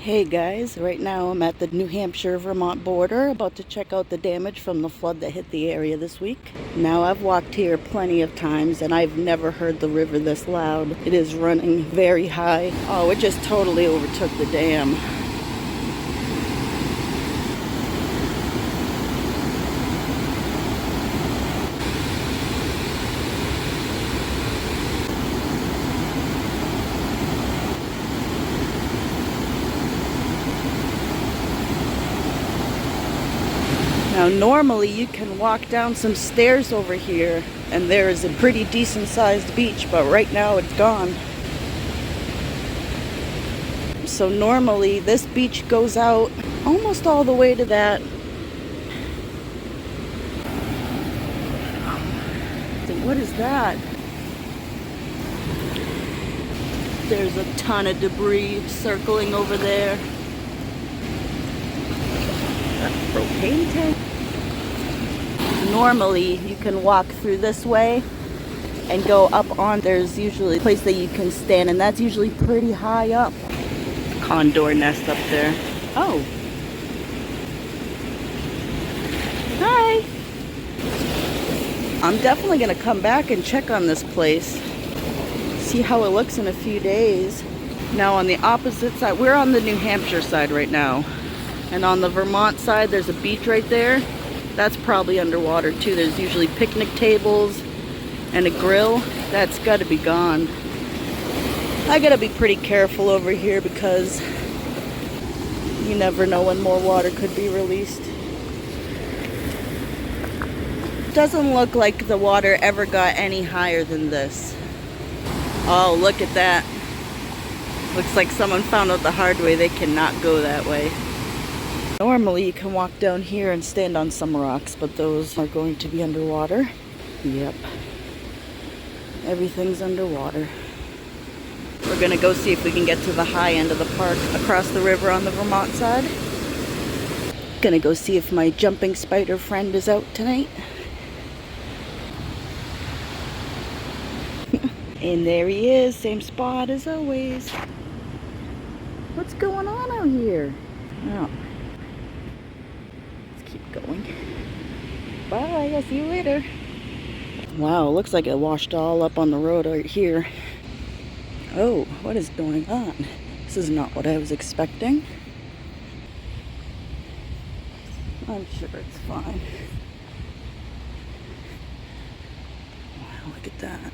Hey guys, right now I'm at the New Hampshire-Vermont border, about to check out the damage from the flood that hit the area this week. Now I've walked here plenty of times and I've never heard the river this loud. It is running very high. Oh, it just totally overtook the dam. Now normally you can walk down some stairs over here and there is a pretty decent sized beach, but right now it's gone. So normally this beach goes out almost all the way to that. What is that? There's a ton of debris circling over there. Propane tank. Normally you can walk through this way and go up on, there's usually a place that you can stand, and that's usually pretty high up. Condor nest up there. Oh. Hi. I'm definitely gonna come back and check on this place. See how it looks in a few days. Now on the opposite side, we're on the New Hampshire side right now. And on the Vermont side, there's a beach right there. That's probably underwater too. There's usually picnic tables and a grill. That's got to be gone. I gotta be pretty careful over here because you never know when more water could be released. Doesn't look like the water ever got any higher than this. Oh, look at that. Looks like someone found out the hard way. They cannot go that way. Normally you can walk down here and stand on some rocks, but those are going to be underwater. Yep. Everything's underwater. We're gonna go see if we can get to the high end of the park across the river on the Vermont side. Gonna go see if my jumping spider friend is out tonight. And there he is, same spot as always. What's going on out here? Oh. Going. Bye, I'll see you later. Wow, looks like it washed all up on the road right here. Oh, what is going on? This is not what I was expecting. I'm sure it's fine. Wow, look at that.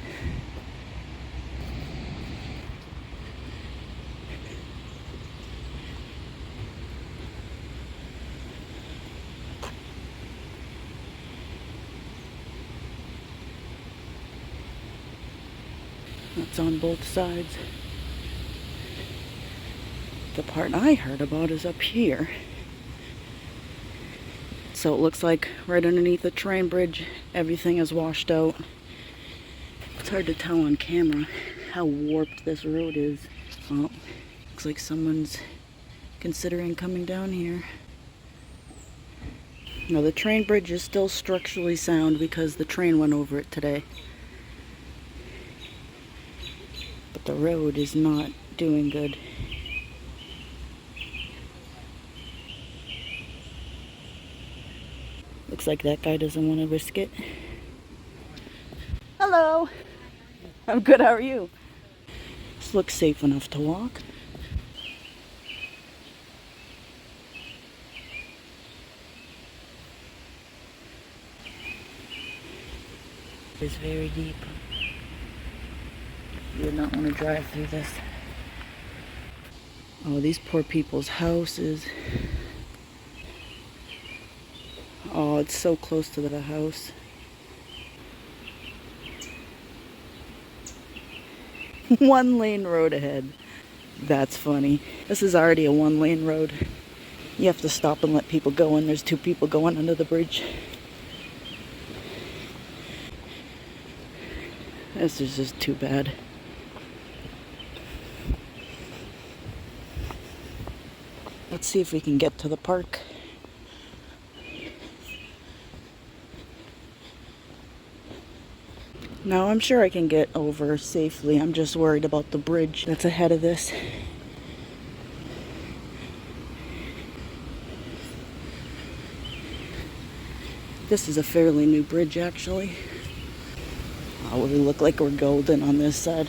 It's on both sides. The part I heard about is up here. So it looks like right underneath the train bridge, everything is washed out. It's hard to tell on camera how warped this road is. Oh, looks like someone's considering coming down here. Now the train bridge is still structurally sound because the train went over it today. But the road is not doing good. Looks like that guy doesn't want to risk it. Hello. I'm good, how are you? This looks safe enough to walk. It's very deep. You would not want to drive through this. Oh, these poor people's houses. Oh, it's so close to the house. One lane road ahead. That's funny. This is already a one lane road. You have to stop and let people go, and there's two people going under the bridge. This is just too bad. Let's see if we can get to the park. No, I'm sure I can get over safely. I'm just worried about the bridge that's ahead of this. This is a fairly new bridge, actually. Oh, we look like we're golden on this side.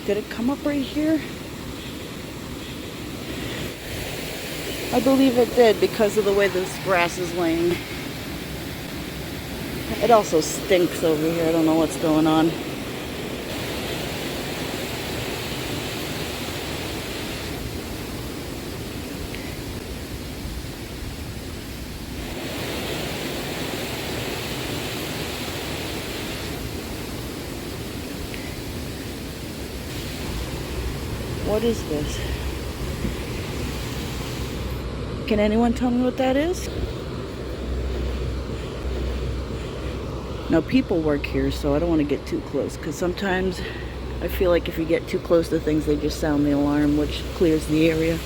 Did it come up right here? I believe it did because of the way this grass is laying. It also stinks over here. I don't know what's going on. What is this? Can anyone tell me what that is? Now, people work here, so I don't want to get too close, because sometimes I feel like if you get too close to things, they just sound the alarm, which clears the area.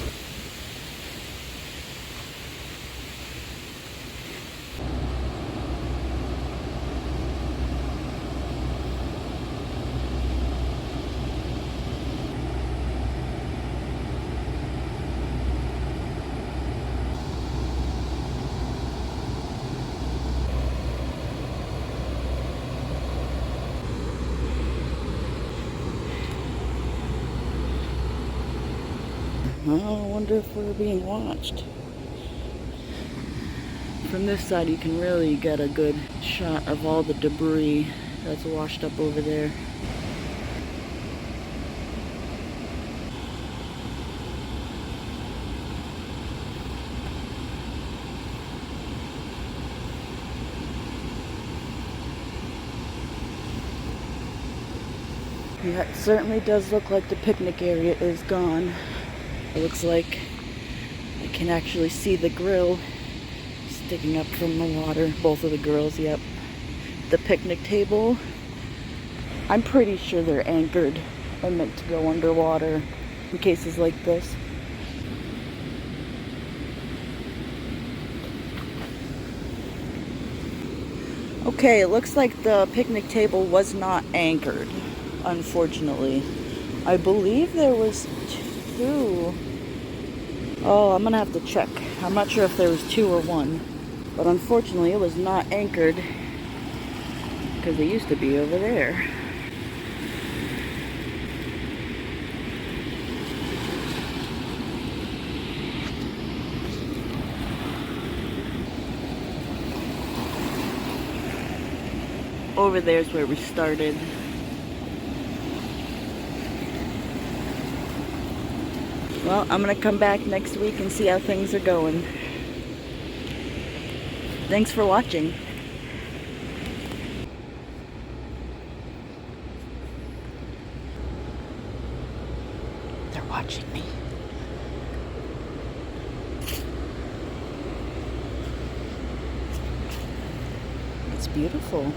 Oh, I wonder if we're being watched. From this side, you can really get a good shot of all the debris that's washed up over there. Yeah, it certainly does look like the picnic area is gone. It looks like I can actually see the grill sticking up from the water. Both of the grills, yep. The picnic table, I'm pretty sure they're anchored and meant to go underwater in cases like this. Okay, it looks like the picnic table was not anchored, unfortunately. I believe there was two. Oh, I'm gonna have to check. I'm not sure if there was two or one, but unfortunately it was not anchored because it used to be over there. Over there's where we started. Well, I'm gonna come back next week and see how things are going. Thanks for watching. They're watching me. It's beautiful.